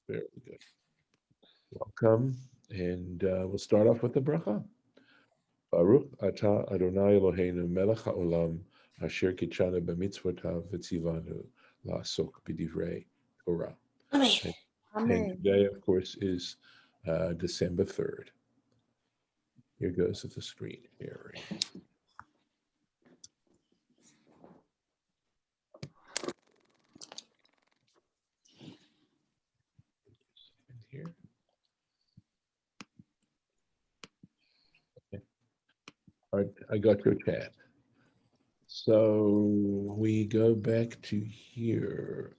Very good. Welcome. And we'll start off with the bracha. Baruch atah Adonai Eloheinu melech haolam asher kitshanu b'mitzvotav v'tzivanu la'asok b'divrei Torah. Amen. And today, of course, is December 3rd. Here goes to the screen. Here. Here. Okay. All right, I got your chat. So we go back to here.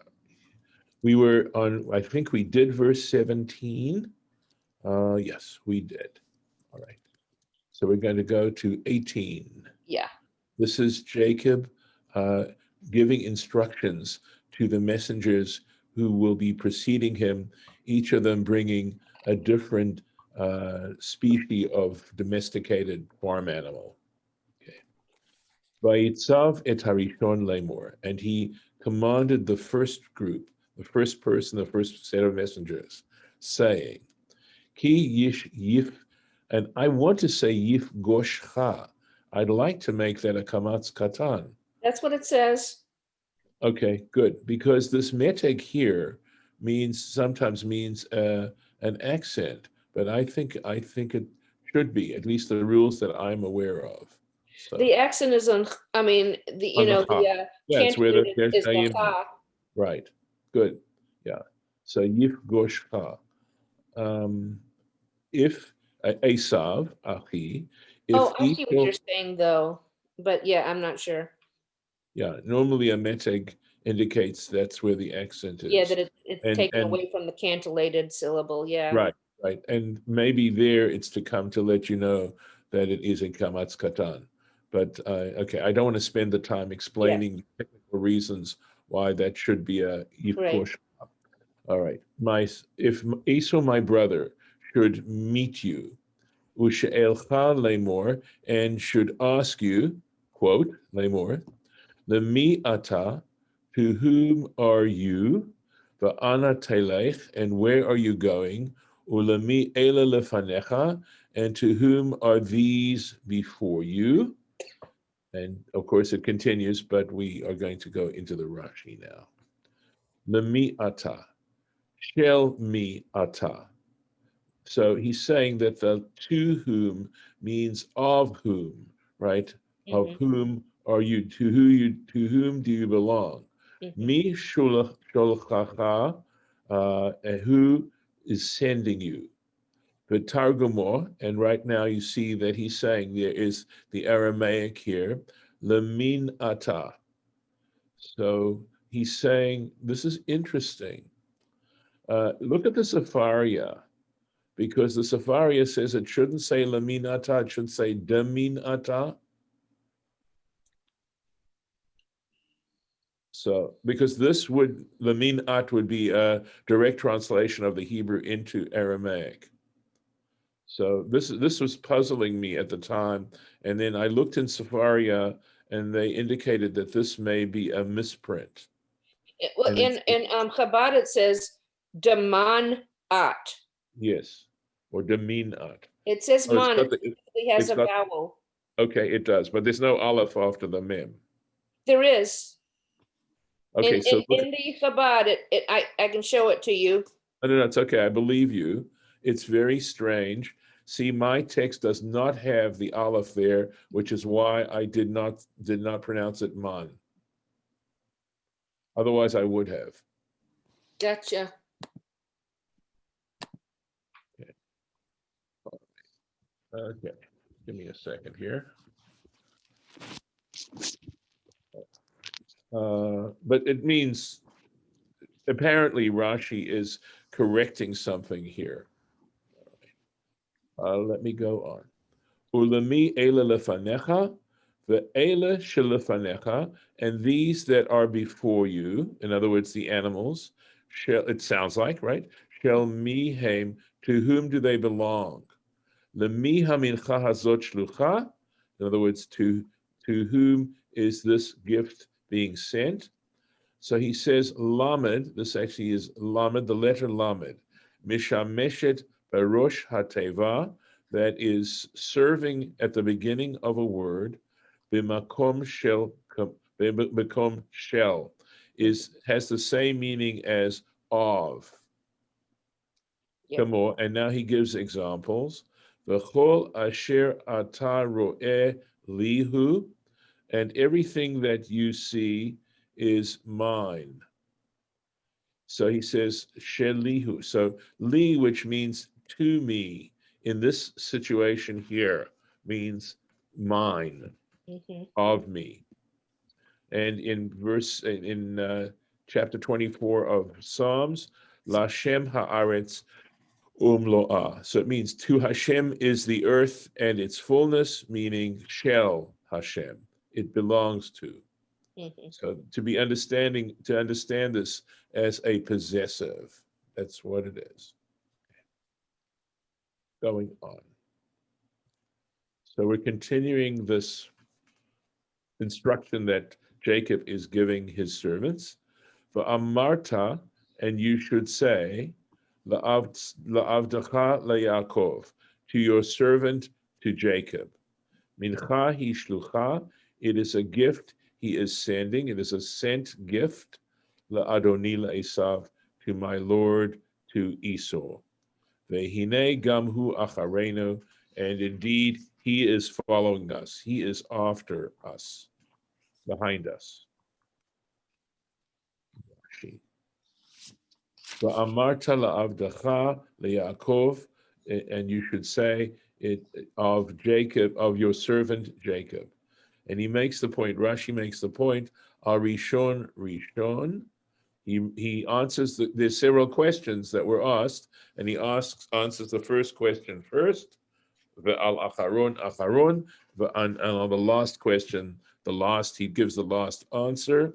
We were on, I think we did verse 17. Yes, we did. All right. So we're going to go to 18. Yeah. This is Jacob giving instructions to the messengers who will be preceding him, each of them bringing a different species of domesticated farm animal. Okay. Vayitzav et harishon lemor, and he commanded the first group, the first person, the first set of messengers, saying, Ki yish yif, and I want to say yif goshcha. I'd like to make that a kamatz katan. That's what it says. Okay, good. Because this meteg here sometimes means an accent, but I think it should be, at least the rules that I'm aware of. So, The accent is on. I mean, the yeah, it's where there's is the Hayim. ha. Right. Good. Yeah. So yif goshcha. If Esav, Achi, if I see what you're saying though, but yeah, I'm not sure. Yeah, normally a meteg indicates that's where the accent is. Yeah, that it's taken away from the cantillated syllable. Yeah. Right. And maybe there it's to come to let you know that it is a kamatz katan. But okay, I don't want to spend the time explaining technical reasons why that should be a yifkosh. Right. All right. If Esau, my brother, should meet you, ushe'elcha lemor, and should ask you, quote, lemor, the mi ata, to whom are you? The ana telech, and where are you going? Ulami ela lefanecha, and to whom are these before you? And of course it continues, but we are going to go into the Rashi now. Lemi ata, shel mi ata. So he's saying that the to whom means of whom, right? Mm-hmm. Of whom are you? To whom do you belong? Mi shulchacha, who is sending you? The Targumor, and right now you see that he's saying there is the Aramaic here, lemin ata. So he's saying, this is interesting. Look at the Sepharia, because the Sepharia says it shouldn't say lemin ata, it should say demin ata. So, because lemin at would be a direct translation of the Hebrew into Aramaic. So this was puzzling me at the time. And then I looked in Sepharia and they indicated that this may be a misprint. Well, in Chabad it says Daman at. Yes, or Damin at. It says man, it has a vowel. Okay, it does, but there's no aleph after the mem. There is. Okay, in the Chabad, I can show it to you. No, it's okay. I believe you. It's very strange. See, my text does not have the aleph there, which is why I did not pronounce it man. Otherwise, I would have. Gotcha. Okay. Give me a second here. But it means, apparently Rashi is correcting something here. Let me go on. Ulami ela lefanecha, ve'ela shelefanecha, and these that are before you, in other words, the animals, it sounds like, right? Shel mihem, to whom do they belong? Lemi hamincha hazot shlucha, in other words, to whom is this gift being sent? So he says lamed, this actually is lamed, the letter lamed, mishameshet barosh hateva, that is serving at the beginning of a word, bimakom shel, bimakom shel, has the same meaning as of. Yep. More, and now he gives examples. V'chol asher ata ro'eh lihu, and everything that you see is mine. So he says shelihu. So li, which means to me, in this situation here, means mine, Mm-hmm. of me. And in chapter 24 of Psalms, Lashem haaretz umloah. So it means to Hashem is the earth and its fullness, meaning shel Hashem. It belongs to. Mm-hmm. So to understand this as a possessive, that's what it is. Going on. So we're continuing this instruction that Jacob is giving his servants. For Amarta, and you should say, La'avdacha leYaakov, to your servant, to Jacob. Mincha hi shlucha, it is a gift he is sending, it is a sent gift, La'adoni Esau, to my lord, to Esau. Vehine gamhu acharenu, and indeed he is following us, he is after us, behind us. Va'amarta la'avdacha leYaakov, and you should say it of Jacob, of your servant Jacob. And he makes the point, Rashi makes the point, Arishon Rishon. He answers, there's several questions that were asked, and he answers the first question first, Ve'al acharon acharon, and on the last question, he gives the last answer,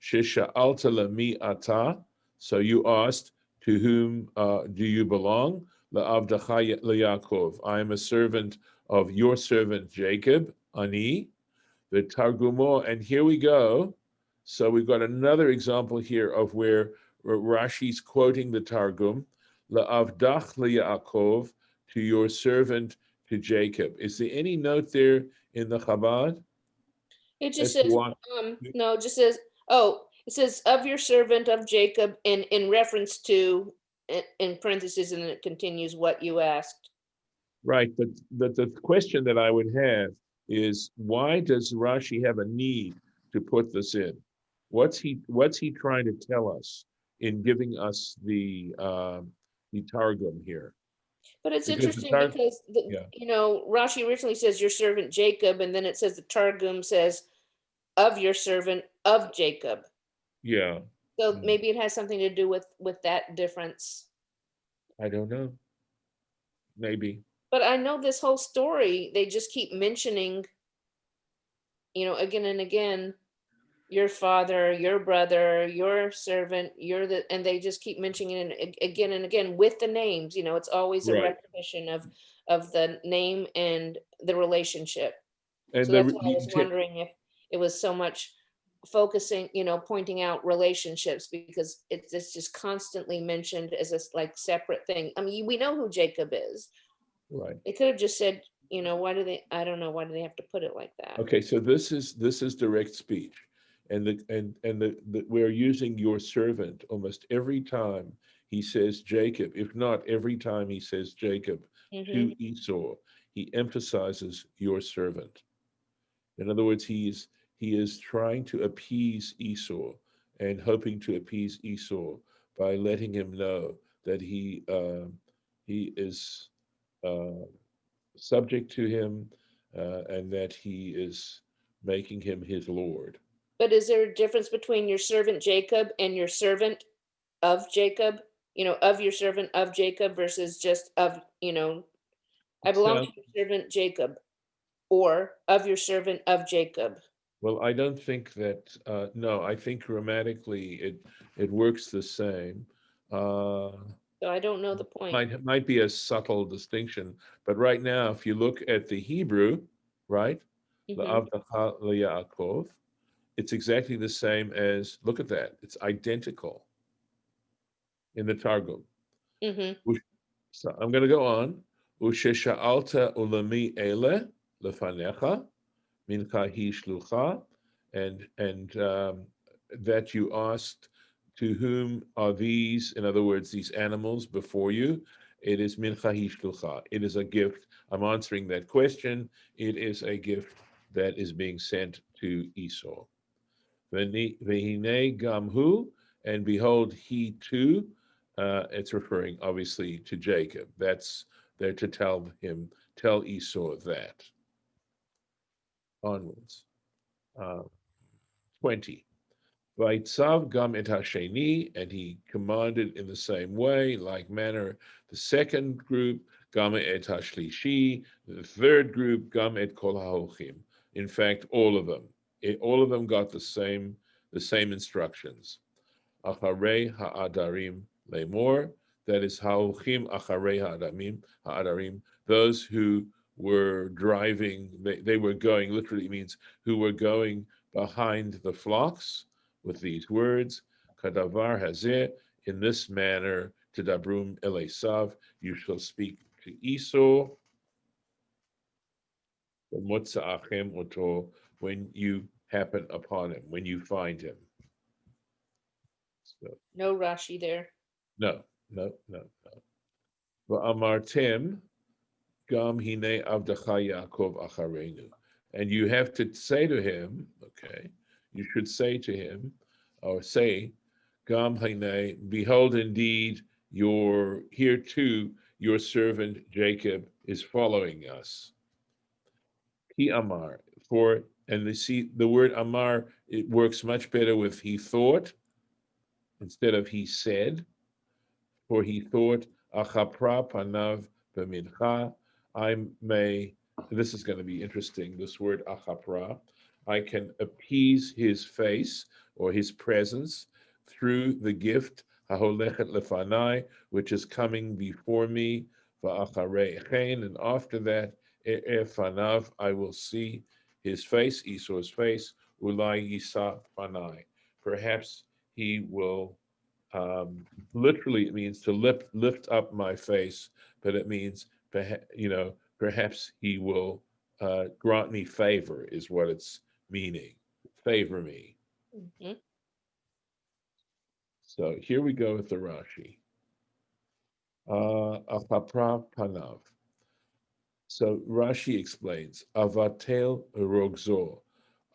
Shesha'alta lami ata, so you asked, to whom do you belong? La'avdacha leYaakov, I am a servant of your servant Jacob, Ani, the Targumo, and here we go. So we've got another example here of where Rashi's quoting the Targum, La'avdach leYaakov, to your servant, to Jacob. Is there any note there in the Chabad? It just says, no, it just says, it says of your servant of Jacob, and in reference to, in parentheses, and then it continues what you asked. Right, but the question that I would have is, why does Rashi have a need to put this in? What's he trying to tell us in giving us the Targum here? But it's Because interesting because Rashi originally says your servant Jacob, and then it says the Targum says of your servant of Jacob. Yeah. So maybe it has something to do with that difference. I don't know. Maybe. But I know this whole story, they just keep mentioning, again and again, your father, your brother, your servant, and they just keep mentioning it again and again with the names. It's always a repetition of the name and the relationship. And so that's why I was wondering if it was so much focusing, pointing out relationships, because it's just constantly mentioned as a separate thing. I mean, we know who Jacob is. Right. They could have just said, why do they have to put it like that? Okay, so this is direct speech. And we're using your servant almost every time he says Jacob. If not every time he says Jacob to Esau, he emphasizes your servant. In other words, he is trying to appease Esau and hoping to appease Esau by letting him know that he is subject to him and that he is making him his Lord. But is there a difference between your servant Jacob and your servant of Jacob? Of your servant of Jacob versus just of, I belong to your servant Jacob, or of your servant of Jacob. Well, I don't think that, no, I think grammatically it works the same. So I don't know the point. Might be a subtle distinction, but right now, if you look at the Hebrew, right, La'avdacha leYaakov, it's exactly the same as, look at that, it's identical in the Targum. Mm-hmm. So I'm going to go on. Ushesha'alta ulami ele lefanecha mincha hi shlucha, and that you asked, to whom are these, in other words, these animals before you? It is mincha hi shlucha. It is a gift. I'm answering that question. It is a gift that is being sent to Esau. Vehine gamhu, and behold, he too. It's referring obviously to Jacob. That's there to tell Esau that. Onwards. Uh, 20. Vaitzav gam et hasheni, and he commanded in the same way, like manner, the second group, gam et hashlishi, the third group, gam et kol haochim. In fact, all of them. All of them got the same instructions. Acharei ha'adarim lemor, that is haochim acharei ha'adarim, those who were driving, they were going, literally means who were going behind the flocks, with these words, kadavar hazeh, in this manner, tedabrum el Esav, you shall speak to Esau, motza'achem oto, when you happen upon him, when you find him. So, No Rashi there. no. Va'amartem gam hine avdacha Yaakov acharenu. And you have to say to him, okay, you should say to him, or say, gam hine, behold, indeed, here too, your servant Jacob is following us. He amar, and see, the word amar, it works much better with he thought instead of he said. For he thought, achapra panav b'mincha, this is going to be interesting, this word achapra, I can appease his face or his presence through the gift, haholechet lefanai, which is coming before me, va'acharei chen, and after that, fanav, I will see his face, Esau's face, ulai yisa fanai. Perhaps he will, literally, it means to lift up my face, but it means, perhaps he will grant me favor, is what it's meaning. Favor me. Mm-hmm. So here we go with the Rashi. Apapra panav. So Rashi explains, avatel rogzo,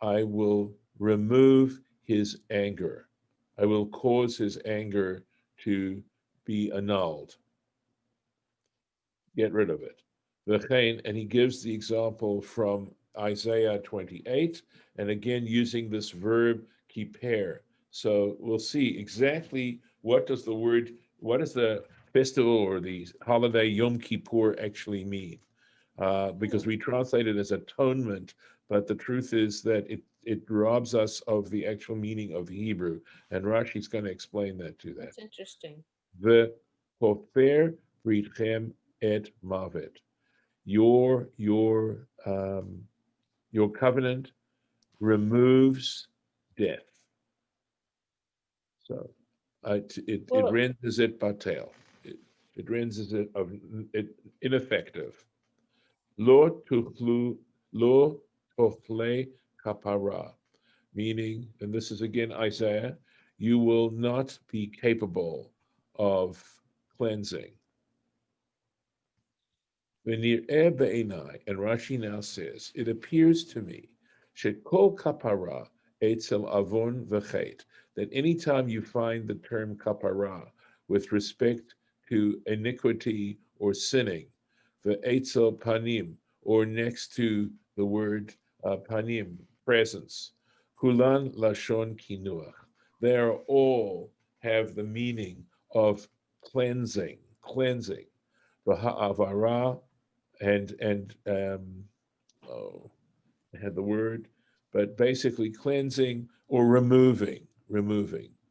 I will remove his anger. I will cause his anger to be annulled. Get rid of it. And he gives the example from Isaiah 28, and again using this verb kippur. So we'll see exactly what does the festival or the holiday Yom Kippur actually mean. Because we translate it as atonement, but the truth is that it robs us of the actual meaning of the Hebrew, and Rashi's going to explain that to that. That's interesting. The hofer britchem et mavet, your covenant removes death. So it Well, renders it batel. It renders it ineffective. Lo tuchlu, lo tochle kapara, meaning, and this is again Isaiah, you will not be capable of cleansing. V'nir'eh be'enai, and Rashi now says, it appears to me, shekol kapara etzel avon v'chet, that anytime you find the term kapara with respect to iniquity or sinning, v'etzel panim, or next to the word panim, presence, kulan lashon kinuach, they are all have the meaning of cleansing. V'ha'avara, and oh, I had the word, but basically cleansing or removing.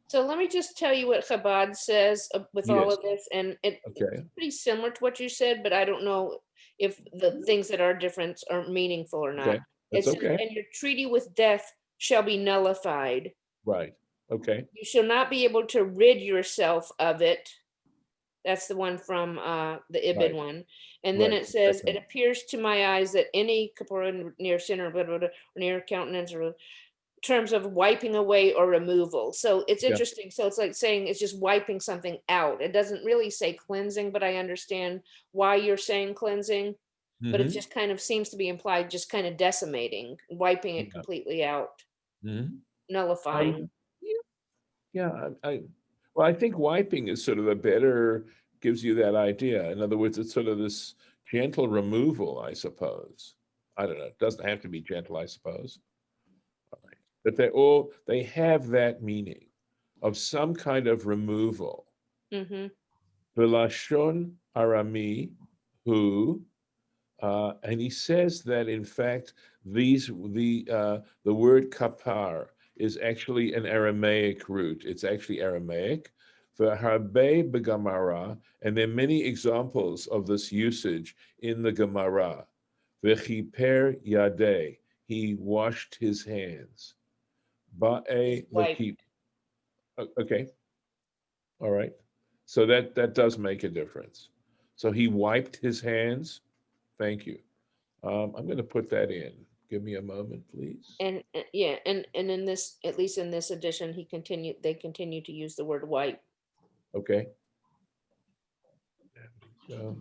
so let me just tell you what Chabad says with all Yes. of this, and it's Okay. pretty similar to what you said, but I don't know if the things that are different are meaningful or not. Okay. That's It says, okay. and your treaty with death shall be nullified. Right. Okay. You shall not be able to rid yourself of it. That's the one from the Ibid Right. one. And then Right. it says, Second it one. appears to my eyes that any kapora near sin or blah, blah, blah, or near countenance or terms of wiping away or removal. So it's Yeah. interesting. So it's like saying it's just wiping something out. It doesn't really say cleansing, but I understand why you're saying cleansing. But it Mm-hmm. just kind of seems to be implied, just kind of decimating, wiping it Yeah. completely out, Mm-hmm. nullifying. Yeah. Well, I think wiping is sort of a better, gives you that idea. In other words, it's sort of this gentle removal, I suppose. I don't know. It doesn't have to be gentle, I suppose. All right. But they have that meaning of some kind of removal. Mm-hmm. Velashon arami, who, and he says that in fact the word kapar is actually an Aramaic root. It's actually Aramaic. For harbe begamara, and there are many examples of this usage in the Gemara. V'chiper yadeh, he washed his hands. Just Ba'e wipe. lekip. Okay, all right. So that does make a difference. So he wiped his hands. Thank you. I'm going to put that in. Give me a moment, please. And yeah, and in this, at least in this edition, they continue to use the word wipe. Okay. So,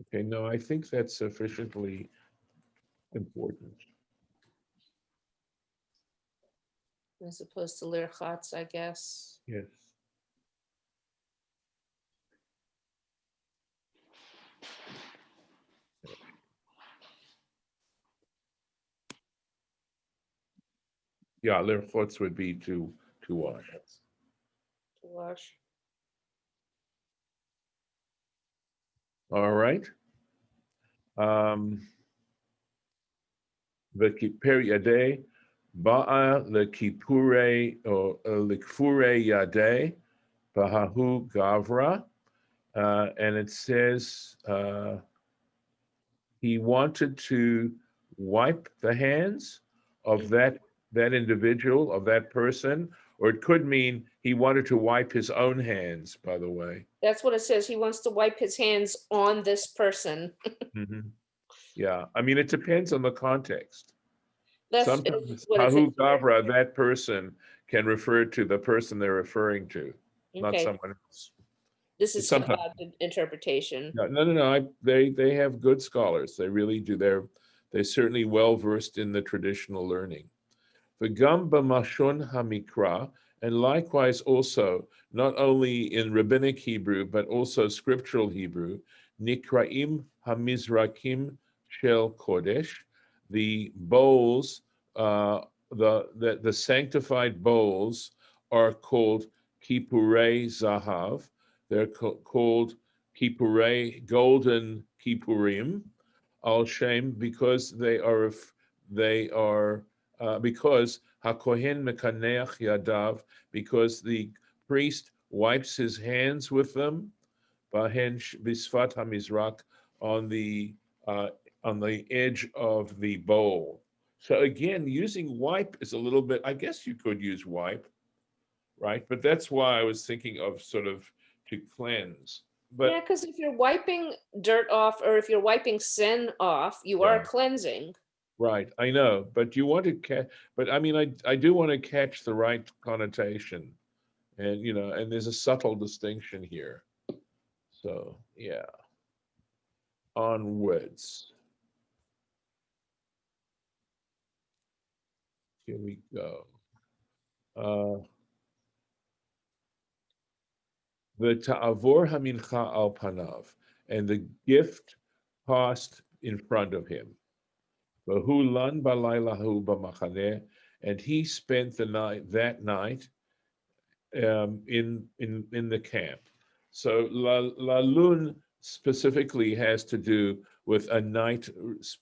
okay, no, I think that's sufficiently important. As opposed to lirchatz, I guess. Yes. Yeah, lirchotz would be to wash. To wash. All right. The kiper yadeh, ba'a lekipure or lekfure yadeh, bahahu gavra, and it says he wanted to wipe the hands of that individual, of that person, or it could mean he wanted to wipe his own hands, by the way. That's what it says. He wants to wipe his hands on this person. Mhm. Yeah, I mean, it depends on the context. That's Sometimes what it says. Hahu Gavra, that person can refer to the person they're referring to, not Okay, someone else. this But is sometimes, Chabad interpretation. no. They have good scholars. They really do. They're certainly well versed in the traditional learning. V'gam b'mashon hamikra, and likewise also, not only in rabbinic Hebrew, but also scriptural Hebrew, nikraim hamizrakim shel kodesh, the bowls, the sanctified bowls are called kipurei zahav. They're called kipurei, golden kipurim, al shem, because they are because hakohen mekaneach yadav, because the priest wipes his hands with them, bahen bisfat hamizrak, on the uh, on the edge of the bowl. So again, using wipe is a little bit. I guess you could use wipe, right? But that's why I was thinking of sort of to cleanse. Yeah, But because if you're wiping dirt off or if you're wiping sin off, you are yeah, cleansing. right. I know, but you want to catch. But I mean, I do want to catch the right connotation. And and there's a subtle distinction here. So yeah, onwards. Here we go. The ta'avor hamincha al panav, and the gift passed in front of him. V'hu lan balaylahu b'machaneh, and he spent that night in the camp. So lalun specifically has to do with a night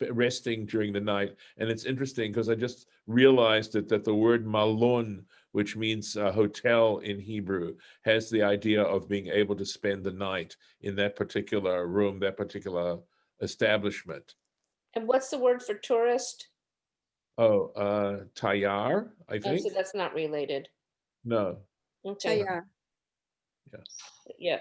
resting during the night, and it's interesting because I just realized that the word malon, which means hotel in Hebrew, has the idea of being able to spend the night in that particular room, that particular establishment. And what's the word for tourist? Tayar, I Oh, so think. that's not related. No. Okay. Tayar. Yeah. Yeah.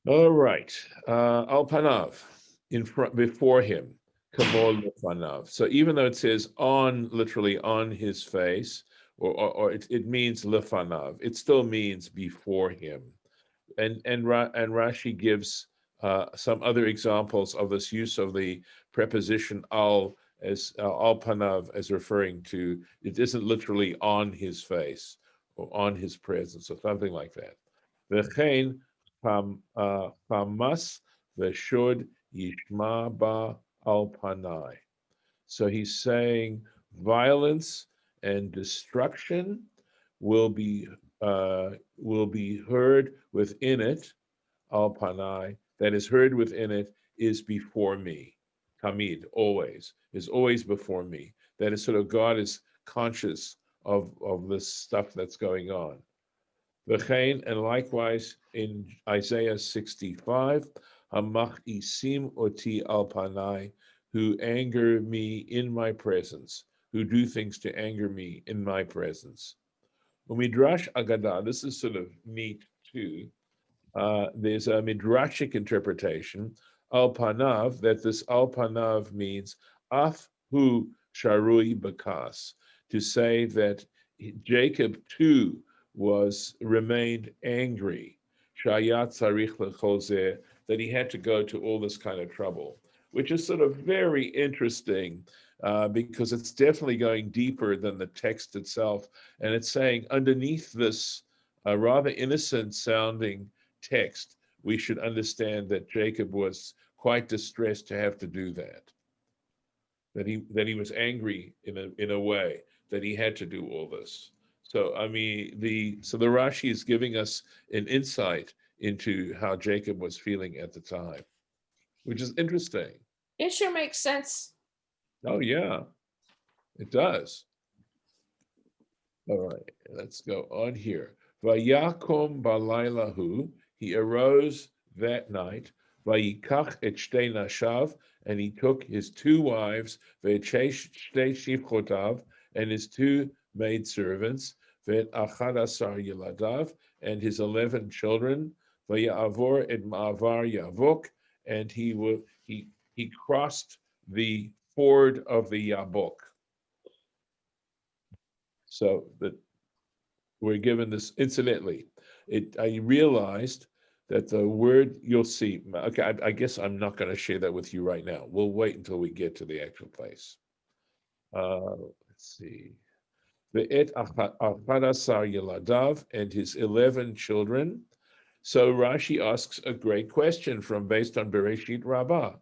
All right. Al panav, in front, before him. Kamol lefanav. So even though it says on, literally on his face, or it means lefanav, it still means before him. And Rashi gives some other examples of this use of the preposition al as al panav as referring to it isn't literally on his face or on his presence or something like that. V'chein hamas v'shod yishma ba al panai. So he's saying violence and destruction will be heard within it. Al panai, that is heard within it, is before me. Tamid, always, is always before me. That is sort of God is conscious of this stuff that's going on. V'chein, and likewise in Isaiah 65, Hamach isim oti al panai, who anger me in my presence, who do things to anger me in my presence. Midrash Agadah, this is sort of neat too. There's a midrashic interpretation, al panav, that this al panav means af hu sharui bakas, to say that Jacob too remained angry, shayat tzarich lechol, that he had to go to all this kind of trouble, which is sort of very interesting because it's definitely going deeper than the text itself, and it's saying underneath this rather innocent sounding text, we should understand that Jacob was quite distressed to have to do that. That he was angry in a way that he had to do all this. So I mean the Rashi is giving us an insight into how Jacob was feeling at the time, which is interesting. It sure makes sense. Oh yeah, it does. All right, let's go on here. Vayakom balaylahu, he arose that night. Vayikach et shtei nashav, and he took his two wives, ve'et shtei shifchotav, and his two maidservants, ve'et achadasar yiladav, and his 11 children, vayavor et ma'avar yavok, and he crossed the ford of the Yabok. So that we're given this incidentally. I realized that the word you'll see. Okay, I guess I'm not going to share that with you right now. We'll wait until we get to the actual place. Let's see. The et achadasar yeladav and his 11 children. So Rashi asks a great question from based on Bereshit Rabbah.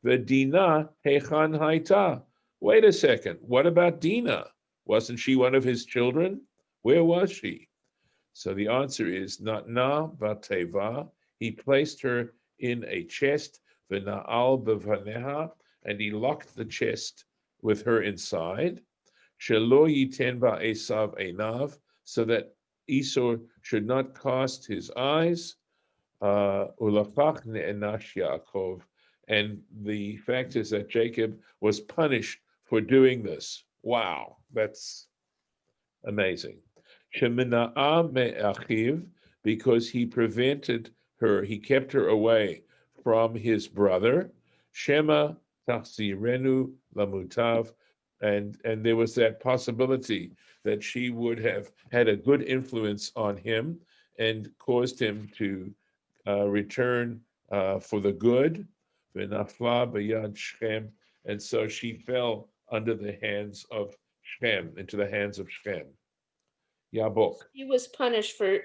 The Dina hechan haita. Wait a second. What about Dina? Wasn't she one of his children? Where was she? So the answer is Natna Bateva. He placed her in a chest, V'na'al B'vaneha, and he locked the chest with her inside. Shelo Yiten Ba Esav Einav, so that Esau should not cast his eyes. Ulafach Ne'enash Yaakov. And the fact is that Jacob was punished for doing this. Wow, that's amazing. Shemina'a me'achiv, because he prevented her, he kept her away from his brother. Shema tachzirenu lamutav, and there was that possibility that she would have had a good influence on him and caused him to return for the good. V'nafla b'yad Shechem, and so she fell under the hands of Shechem, into the hands of Shechem. Yabok. He was punished for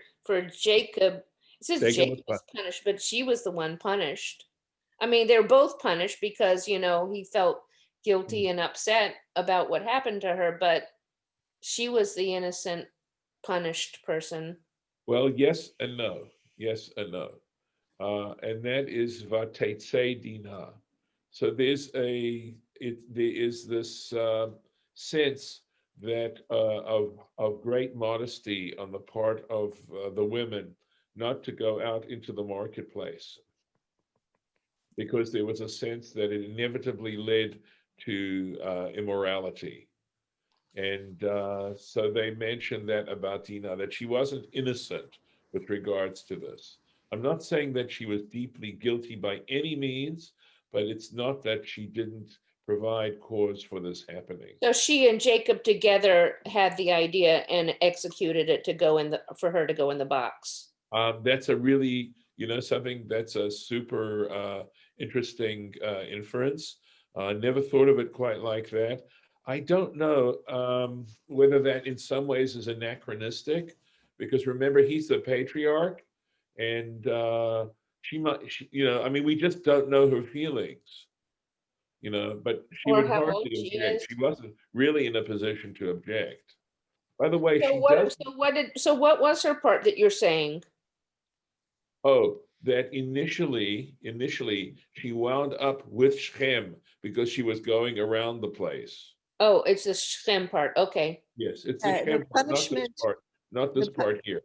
Jacob. It says Jacob Jacob was punished, but she was the one punished. I mean, they're both punished because, he felt guilty and upset about what happened to her, but she was the innocent, punished person. Well, yes and no. Yes and no. And that is Vatetse Dina. So there is this sense that of great modesty on the part of the women not to go out into the marketplace, because there was a sense that it inevitably led to immorality. And so they mentioned that about Dinah, that she wasn't innocent with regards to this. I'm not saying that she was deeply guilty by any means, but it's not that she didn't provide cause for this happening. So she and Jacob together had the idea and executed it to go in for her to go in the box. That's a really, something that's a super interesting inference. Never thought of it quite like that. I don't know whether that in some ways is anachronistic, because remember, he's the patriarch, and she might, I mean, we just don't know her feelings, but she Or would how old hardly she object. is. She wasn't really in a position to object. By the way, So she does. what was her part that you're saying? Oh, that initially she wound up with Shem because she was going around the place. Oh, it's the Shem part. Okay. Yes, it's the The Shem part, punishment, not the this pu- part here.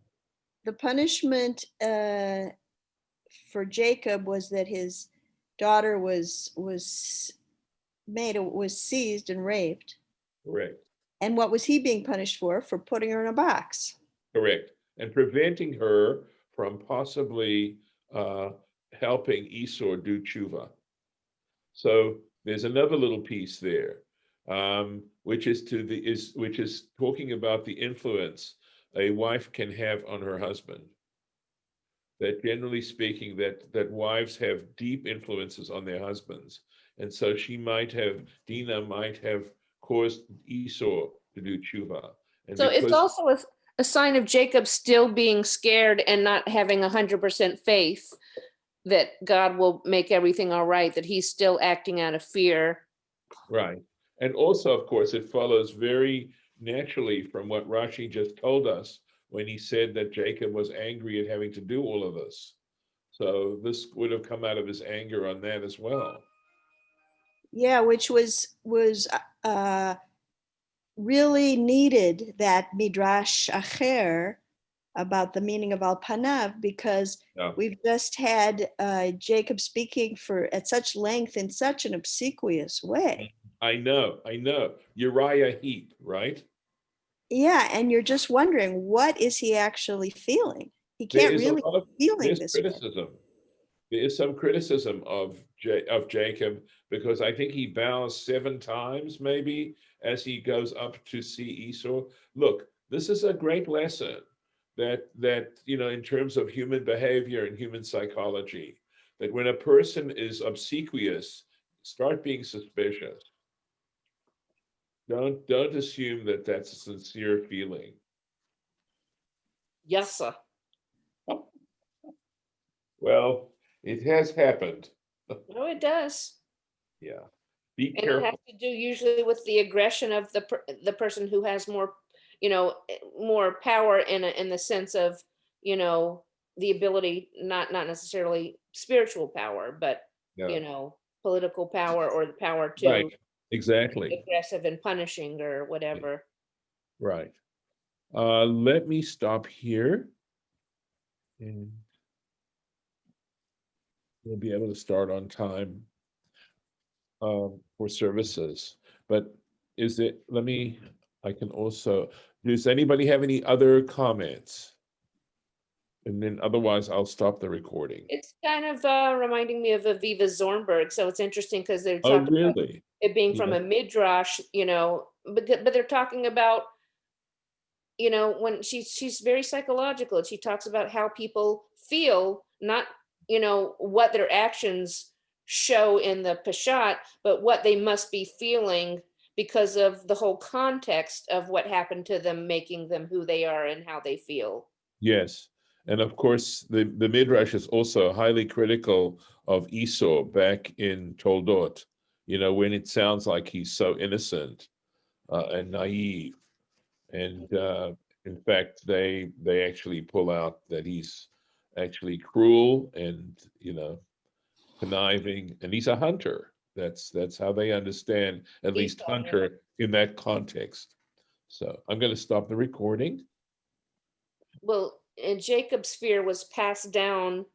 the punishment for Jacob was that his daughter was seized and raped. Correct, And what was he being punished for? For putting her in a box. correct. And preventing her from possibly helping Esau do tshuva. So there's another little piece there, which is talking about the influence a wife can have on her husband. That generally speaking, that wives have deep influences on their husbands, and so Dinah might have caused Esau to do tshuva, and So it's because also a sign of Jacob still being scared and not having 100% faith that God will make everything all right, that he's still acting out of fear. right, and also of course it follows very naturally from what Rashi just told us when he said that Jacob was angry at having to do all of this. So this would have come out of his anger on that as well. Yeah, which was really needed, that midrash acher about the meaning of al panav, because Yeah. we've just had Jacob speaking at such length in such an obsequious way. I know. Uriah Heep, right? Yeah, and you're just wondering, what is he actually feeling? He There can't is a really lot of be feeling there's this way. criticism. There is some criticism of Jacob, because I think he bows 7 times maybe as he goes up to see Esau. Look, this is a great lesson that in terms of human behavior and human psychology, that when a person is obsequious, start being suspicious. Don't assume that that's a sincere feeling. Yes, sir. Well, it has happened. No, it does. Yeah. Be And it careful. has to do usually with the aggression of the person who has more, more power in the sense of, the ability, not necessarily spiritual power, but, Yeah. Political power, or the power to Right. be Exactly. aggressive and punishing or whatever. Right. Let me stop here, and we'll be able to start on time for services. But I can also, does anybody have any other comments? And then otherwise I'll stop the recording. It's kind of reminding me of Aviva Zornberg. So it's interesting because they're Oh, talking about really? it being from Yeah. a midrash, but they're talking about, when she's very psychological. She talks about how people feel, not, what their actions show in the Peshat, but what they must be feeling because of the whole context of what happened to them, making them who they are and how they feel. Yes. And of course, the Midrash is also highly critical of Esau back in Toldot, when it sounds like he's so innocent and naive. And in fact, they actually pull out that he's actually cruel and, conniving, and he's a hunter. That's how they understand, at least Esau, yeah. hunter in that context. So I'm going to stop the recording. Well, and Jacob's fear was passed down